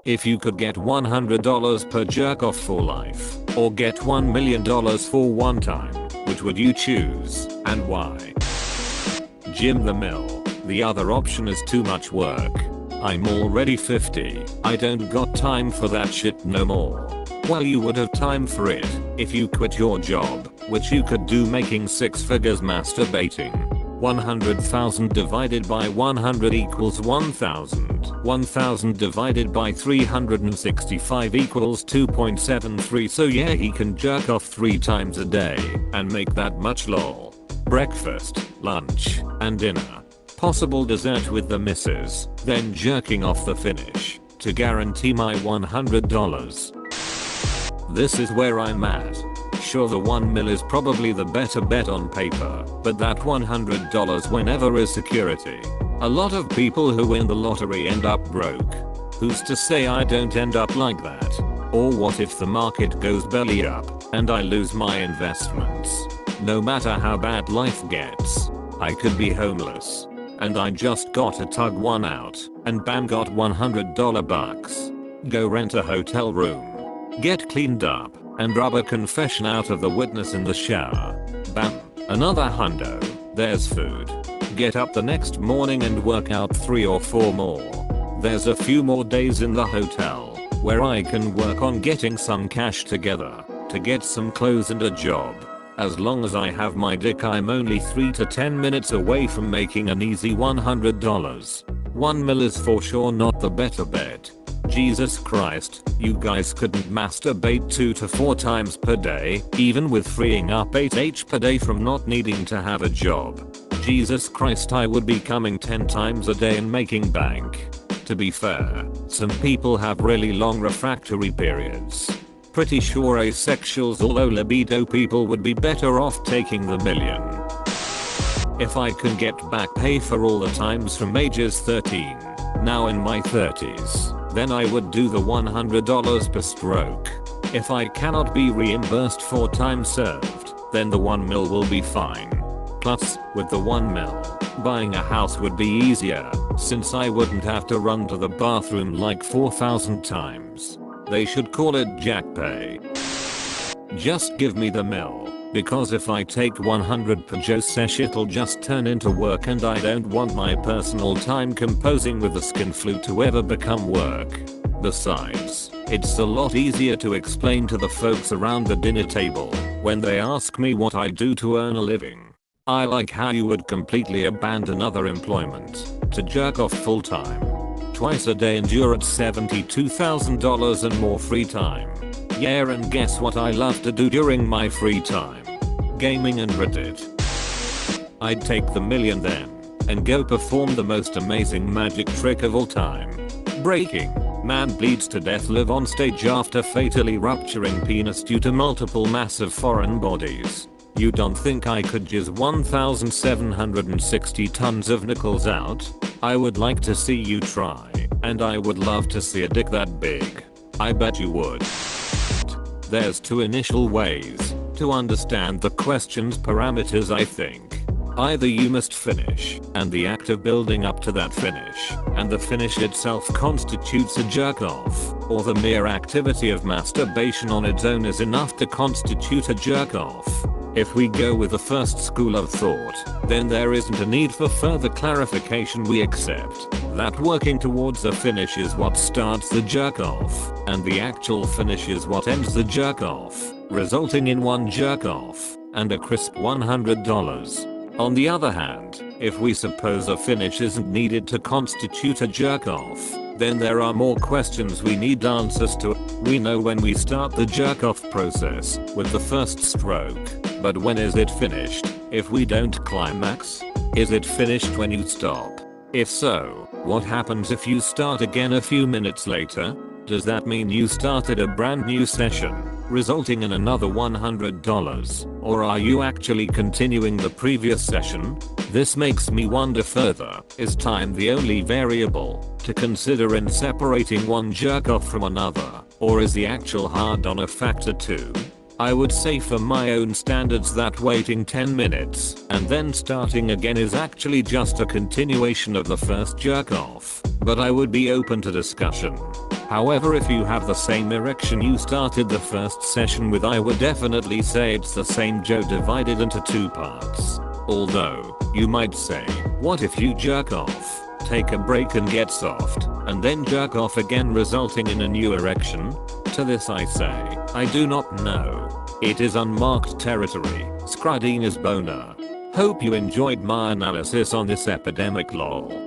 If you could get $100 per jerk off for life, or get $1 million for one time, which would you choose, and why? Jim the Mill. The other option is too much work. I'm already 50, I don't got time for that shit no more. Well, you would have time for it if you quit your job, which you could do making 6 figures masturbating. 100,000 divided by 100 equals 1,000. 1,000 divided by 365 equals 2.73, so yeah, he can jerk off 3 times a day and make that much lol. Breakfast, lunch, and dinner. Possible dessert with the missus, then jerking off the finish to guarantee my $100. This is where I'm at. Sure, the 1 mil is probably the better bet on paper, but that $100 whenever is security. A lot of people who win the lottery end up broke. Who's to say I don't end up like that? Or what if the market goes belly up and I lose my investments? No matter how bad life gets, I could be homeless. And I just gotta tug one out and bam, got $100 bucks. Go rent a hotel room. Get cleaned up and rub a confession out of the witness in the shower. Bam, another hundo. There's food. Get up the next morning and work out 3 or 4 more. There's a few more days in the hotel where I can work on getting some cash together to get some clothes and a job. As long as I have my dick, I'm only 3 to 10 minutes away from making an easy $100. 1 mil is for sure not the better bet. Jesus Christ, you guys couldn't masturbate 2 to 4 times per day, even with freeing up 8h per day from not needing to have a job. Jesus Christ, I would be coming 10 times a day and making bank. To be fair, some people have really long refractory periods. Pretty sure asexuals or low libido people would be better off taking the million. If I can get back pay for all the times from ages 13, now in my 30s, then I would do the $100 per stroke. If I cannot be reimbursed for time served, then the 1 mil will be fine. Plus, with the 1 mil, buying a house would be easier, since I wouldn't have to run to the bathroom like 4,000 times. They should call it jack pay. Just give me the mil, because if I take 100 per Joe sesh, it'll just turn into work, and I don't want my personal time composing with the skin flu to ever become work. Besides, it's a lot easier to explain to the folks around the dinner table when they ask me what I do to earn a living. I like how you would completely abandon other employment to jerk off full time. Twice a day and you're at $72,000 and more free time. Yeah, and guess what I love to do during my free time? Gaming and Reddit. I'd take the million then and go perform the most amazing magic trick of all time. Breaking. Man bleeds to death, live on stage after fatally rupturing penis due to multiple massive foreign bodies. You don't think I could jizz 1,760 tons of nickels out? I would like to see you try, and I would love to see a dick that big. I bet you would. There's 2 initial ways to understand the question's parameters, I think. Either you must finish, and the act of building up to that finish, and the finish itself constitutes a jerk off, or the mere activity of masturbation on its own is enough to constitute a jerk off. If we go with the first school of thought, then there isn't a need for further clarification. We accept that working towards a finish is what starts the jerk off, and the actual finish is what ends the jerk off, resulting in one jerk off and a crisp $100. On the other hand, if we suppose a finish isn't needed to constitute a jerk off, then there are more questions we need answers to. We know when we start the jerk off process with the first stroke, but when is it finished? If we don't climax? Is it finished when you stop? If so, what happens if you start again a few minutes later? Does that mean you started a brand new session, resulting in another $100? Or are you actually continuing the previous session? This makes me wonder further, is time the only variable to consider in separating one jerk off from another, or is the actual hard-on a factor too? I would say for my own standards that waiting 10 minutes and then starting again is actually just a continuation of the first jerk off, but I would be open to discussion. However, if you have the same erection you started the first session with, I would definitely say it's the same Joe divided into 2 parts. Although, you might say, what if you jerk off, take a break and get soft, and then jerk off again resulting in a new erection? To this I say, I do not know. It is unmarked territory. Scradina's boner. Hope you enjoyed my analysis on this epidemic lol.